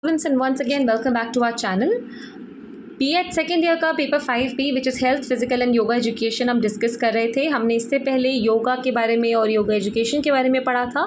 Students, and once again welcome back to our channel. BEd second year का paper 5B which is health physical and yoga education हम discuss कर रहे थे। हमने इससे पहले योगा के बारे में और योगा एजुकेशन के बारे में पढ़ा था।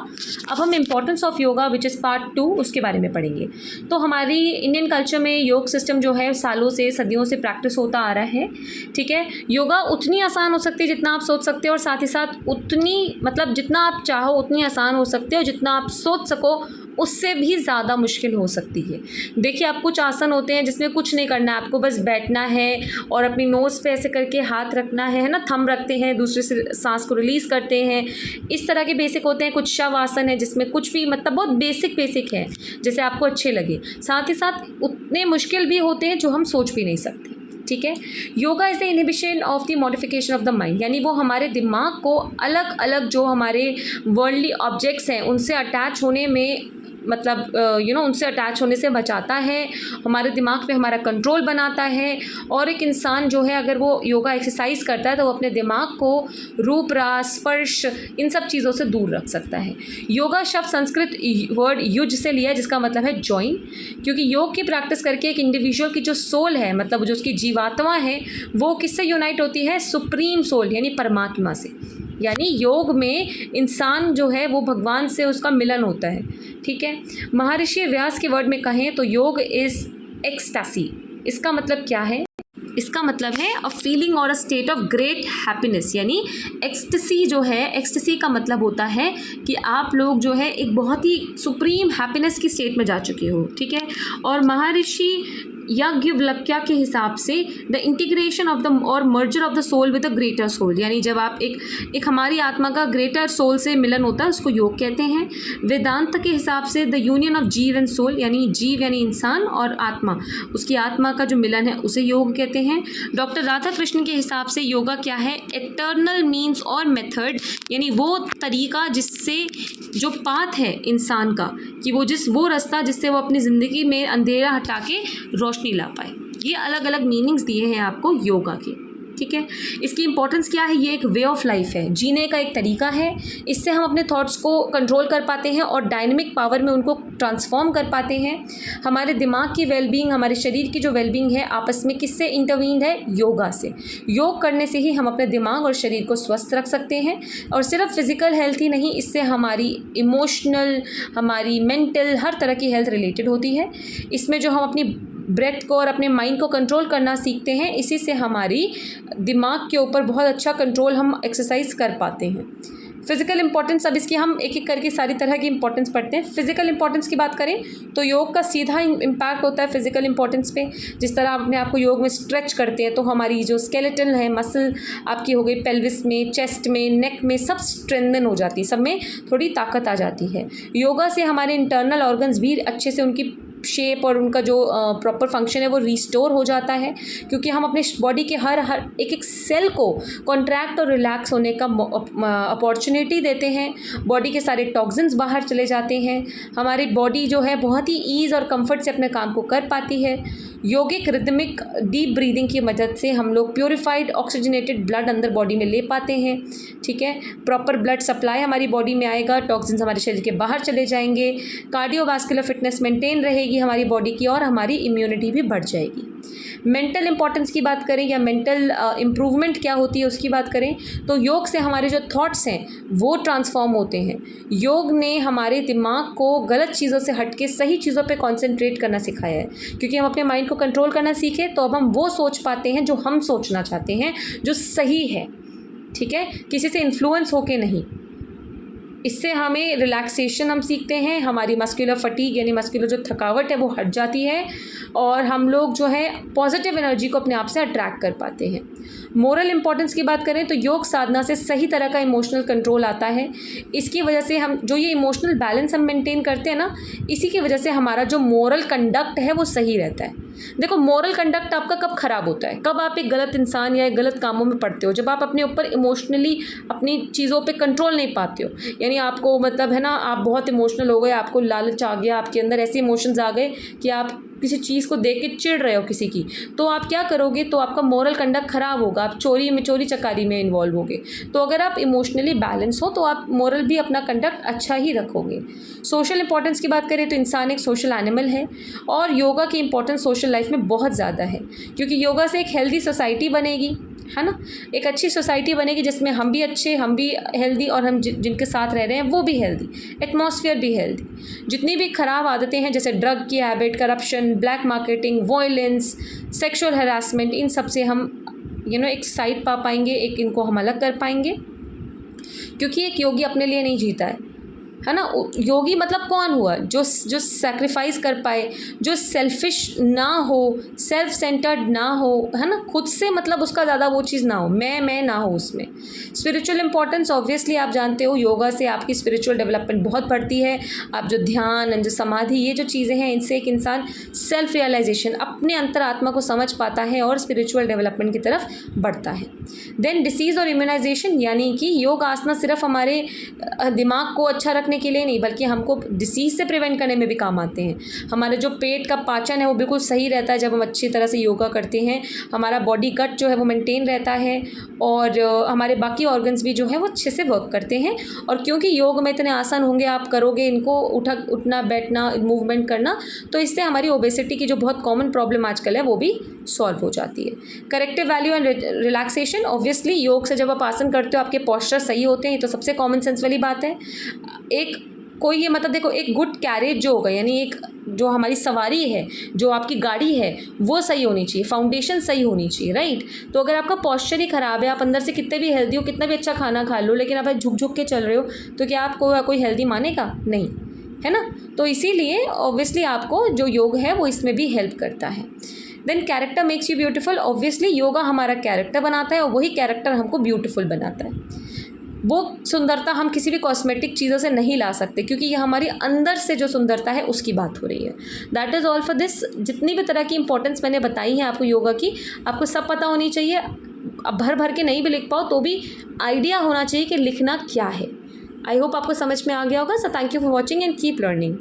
अब हम importance of yoga which is part 2 उसके बारे में पढ़ेंगे। तो हमारी इंडियन कल्चर में योग सिस्टम जो है सालों से सदियों से प्रैक्टिस होता आ रहा है। ठीक है, योगा उतनी आसान हो सकती है जितना आप सोच सकते हो, और साथ ही साथ उतनी जितना आप चाहो उतनी आसान हो सकती है, और जितना आप सोच सको उससे भी ज़्यादा मुश्किल हो सकती है। देखिए, आप कुछ आसन होते हैं जिसमें कुछ नहीं करना है, आपको बस बैठना है और अपनी नोज़ पे ऐसे करके हाथ रखना है ना, थंब रखते हैं, दूसरे से सांस को रिलीज़ करते हैं। इस तरह के बेसिक होते हैं। कुछ शव आसन है जिसमें कुछ भी बहुत बेसिक है, जैसे आपको अच्छे लगे। साथ ही साथ उतने मुश्किल भी होते हैं जो हम सोच भी नहीं सकते। ठीक है, yoga is the inhibition of the modification of the mind, यानी वो हमारे दिमाग को अलग अलग जो हमारे वर्ल्डली ऑब्जेक्ट्स हैं उनसे अटैच होने में उनसे अटैच होने से बचाता है, हमारे दिमाग पे हमारा कंट्रोल बनाता है। और एक इंसान जो है अगर वो योगा एक्सरसाइज करता है तो वो अपने दिमाग को रूप रास स्पर्श इन सब चीज़ों से दूर रख सकता है। योगा शब्द संस्कृत वर्ड युज से लिया है जिसका मतलब है जॉइन, क्योंकि योग की प्रैक्टिस करके एक इंडिविजुअल की जो सोल है, जो उसकी जीवात्मा है, वो किससे यूनाइट होती है? सुप्रीम सोल यानी परमात्मा से। यानी योग में इंसान जो है वो भगवान से उसका मिलन होता है। ठीक है, महर्षि व्यास के वर्ड में कहें तो योग इज़ एक्सटेसी। इसका मतलब क्या है? इसका मतलब है अ फीलिंग और a state of great happiness. यानी एक्सटेसी जो है, एक्सटेसी का मतलब होता है कि आप लोग जो है एक बहुत ही सुप्रीम हैप्पीनेस की स्टेट में जा चुके हो। ठीक है, और महर्षि याज्ञवल्क्य के हिसाब से द इंटीग्रेशन ऑफ द और merger of the soul with the greater soul, यानी जब आप एक हमारी आत्मा का ग्रेटर सोल से मिलन होता है उसको योग कहते हैं। वेदांत के हिसाब से द यूनियन ऑफ जीव एंड सोल, यानी जीव यानी इंसान और आत्मा, उसकी आत्मा का जो मिलन है उसे योग कहते हैं। डॉक्टर राधा कृष्ण के हिसाब से योगा क्या है? एटर्नल मीन्स और मेथड, यानी वो तरीका जिससे जो पाथ है इंसान का, कि वो रास्ता जिससे वो अपनी ज़िंदगी में अंधेरा हटा के रोशनी ला पाए। ये अलग अलग मीनिंग्स दिए हैं आपको योगा के। ठीक है, इसकी इंपॉर्टेंस क्या है? ये एक वे ऑफ लाइफ है, जीने का एक तरीका है। इससे हम अपने थॉट्स को कंट्रोल कर पाते हैं और डायनेमिक पावर में उनको ट्रांसफॉर्म कर पाते हैं। हमारे दिमाग की वेलबींग, हमारे शरीर की जो वेलबींग है, आपस में किससे इंटरवीन्ड है? योगा से। योग करने से ही हम अपने दिमाग और शरीर को स्वस्थ रख सकते हैं, और सिर्फ फिजिकल हेल्थ ही नहीं, इससे हमारी इमोशनल, हमारी मेंटल, हर तरह की हेल्थ रिलेटेड होती है। इसमें जो हम अपनी ब्रेथ को और अपने माइंड को कंट्रोल करना सीखते हैं, इसी से हमारी दिमाग के ऊपर बहुत अच्छा कंट्रोल हम एक्सरसाइज कर पाते हैं। फिज़िकल इंपॉर्टेंस, अब इसकी हम एक एक करके सारी तरह की इंपॉर्टेंस पढ़ते हैं। फिज़िकल इंपॉर्टेंस की बात करें तो योग का सीधा इम्पैक्ट होता है फिज़िकल इंपॉर्टेंस पे। जिस तरह आप अपने आप को योग में स्ट्रेच करते हैं तो हमारी जो स्केलेटन है, मसल आपकी हो गई, पेल्विस में, चेस्ट में, नेक में, सब स्ट्रेंथन हो जाती है, सब में थोड़ी ताकत आ जाती है। योगा से हमारे इंटरनल ऑर्गन्स भी अच्छे से उनकी शेप और उनका जो प्रॉपर फंक्शन है वो रिस्टोर हो जाता है, क्योंकि हम अपने बॉडी के हर एक सेल को कॉन्ट्रैक्ट और रिलैक्स होने का अपॉर्चुनिटी देते हैं। बॉडी के सारे टॉक्सिन्स बाहर चले जाते हैं, हमारी बॉडी जो है बहुत ही ईज़ और कंफर्ट से अपने काम को कर पाती है। योगिक रिदमिक डीप ब्रीदिंग की मदद से हम लोग प्योरीफाइड ऑक्सीजनेटेड ब्लड अंदर बॉडी में ले पाते हैं। ठीक है, प्रॉपर ब्लड सप्लाई हमारी बॉडी में आएगा, टॉक्सिन्स हमारे शरीर के बाहर चले जाएंगे, कार्डियोवास्कुलर फिटनेस मेंटेन रहेगी हमारी बॉडी की, और हमारी इम्यूनिटी भी बढ़ जाएगी। मेंटल इंपॉर्टेंस की बात करें या मेंटल इम्प्रूवमेंट क्या होती है उसकी बात करें तो योग से हमारे जो थॉट्स हैं वो ट्रांसफॉर्म होते हैं। योग ने हमारे दिमाग को गलत चीज़ों से हट के सही चीज़ों पे कंसंट्रेट करना सिखाया है, क्योंकि हम अपने माइंड को कंट्रोल करना सीखे तो अब हम वो सोच पाते हैं जो हम सोचना चाहते हैं, जो सही है। ठीक है, किसी से इन्फ्लुएंस होके नहीं। इससे हमें रिलैक्सेशन हम सीखते हैं, हमारी मस्कुलर फटीग यानी मस्कुलर जो थकावट है वो हट जाती है, और हम लोग जो है पॉजिटिव एनर्जी को अपने आप से अट्रैक्ट कर पाते हैं। मोरल इंपॉर्टेंस की बात करें तो योग साधना से सही तरह का इमोशनल कंट्रोल आता है। इसकी वजह से हम जो ये इमोशनल बैलेंस हम मेंटेन करते हैं ना, इसी की वजह से हमारा जो मोरल कंडक्ट है वो सही रहता है। देखो मोरल कंडक्ट आपका कब ख़राब होता है, कब आप एक गलत इंसान या एक गलत कामों में पड़ते हो, जब आप अपने ऊपर इमोशनली अपनी चीज़ों पे कंट्रोल नहीं पाते हो। यानी आपको मतलब है ना, आप बहुत इमोशनल हो गए, आपको लालच आ गया, आपके अंदर ऐसे इमोशंस आ गए कि आप किसी चीज़ को देख के चिढ़ रहे हो किसी की, तो आप क्या करोगे, तो आपका मोरल कंडक्ट ख़राब होगा, आप चोरी चकारी में इन्वॉल्व होगे। तो अगर आप इमोशनली बैलेंस हो तो आप मोरल भी अपना कंडक्ट अच्छा ही रखोगे। सोशल इंपॉर्टेंस की बात करें तो इंसान एक सोशल एनिमल है और योगा की इंपॉर्टेंस सोशल लाइफ में बहुत ज़्यादा है, क्योंकि योगा से एक हेल्दी सोसाइटी बनेगी, है ना। एक अच्छी सोसाइटी बनेगी जिसमें हम भी अच्छे, हम भी हेल्दी और हम जिनके साथ रह रहे हैं वो भी हेल्दी, एटमॉस्फेयर भी हेल्दी। जितनी भी ख़राब आदतें हैं जैसे ड्रग की habit, corruption, black marketing, violence, sexual harassment, इन सब से हम एक साइड पा पाएंगे, एक इनको हम अलग कर पाएंगे, क्योंकि एक योगी अपने लिए नहीं जीता है ना। योगी मतलब कौन हुआ, जो सैक्रिफाइस कर पाए, जो सेल्फिश ना हो, सेल्फ सेंटर्ड ना हो, है ना, खुद से मतलब उसका ज़्यादा वो चीज़ ना हो, मैं ना हो उसमें। स्पिरिचुअल इंपॉर्टेंस ऑब्वियसली आप जानते हो, योगा से आपकी स्पिरिचुअल डेवलपमेंट बहुत बढ़ती है। आप जो ध्यान, जो समाधि, ये जो चीज़ें हैं, इनसे एक इंसान सेल्फ रियलाइजेशन, अपने अंतरात्मा को समझ पाता है और स्पिरिचुअल डेवलपमेंट की तरफ बढ़ता है। देन डिसीज़ और इम्यूनाइजेशन, यानी कि योग आसना सिर्फ हमारे दिमाग को अच्छा रखने के लिए नहीं, बल्कि हमको डिसीज़ से प्रिवेंट करने में भी काम आते हैं। हमारे जो पेट का पाचन है वो बिल्कुल सही रहता है जब हम अच्छी तरह से योगा करते हैं। हमारा बॉडी कट जो है वो मेंटेन रहता है और हमारे बाकी ऑर्गन्स भी जो है वो अच्छे से वर्क करते हैं। और क्योंकि योग में इतने आसान होंगे, आप करोगे इनको, उठना बैठना, मूवमेंट करना, तो इससे हमारी ओबेसिटी की जो बहुत कॉमन प्रॉब्लम आजकल है वो भी सॉल्व हो जाती है। Corrective value and relaxation, obviously योग से जब आप आसन करते हो आपके पॉस्चर सही होते हैं, तो सबसे कॉमन सेंस वाली बात है। एक कोई ये मतलब देखो, एक गुड कैरेज जो होगा, यानी एक जो हमारी सवारी है, जो आपकी गाड़ी है, वो सही होनी चाहिए, फाउंडेशन सही होनी चाहिए, राइट। तो अगर आपका पॉस्चर ही ख़राब है, आप अंदर से कितने भी हेल्दी हो, कितना भी अच्छा खाना खा लो, लेकिन आप झुक झुक के चल रहे हो, तो क्या आपको कोई हेल्दी मानेगा? नहीं, है ना। तो इसीलिए ऑब्वियसली आपको जो योग है वो इसमें भी हेल्प करता है। Then character makes you beautiful, obviously yoga हमारा कैरेक्टर बनाता है और वही कैरेक्टर हमको ब्यूटीफुल बनाता है। वो सुंदरता हम किसी भी कॉस्मेटिक चीज़ों से नहीं ला सकते, क्योंकि ये हमारी अंदर से जो सुंदरता है उसकी बात हो रही है। That is all for this. जितनी भी तरह की इंपॉर्टेंस मैंने बताई है आपको योगा की, आपको सब पता होनी चाहिए। अब भर के नहीं भी लिख पाओ तो भी आइडिया होना चाहिए कि लिखना क्या है। आई होप आपको समझ में आ गया होगा। So thank you for watching and keep learning.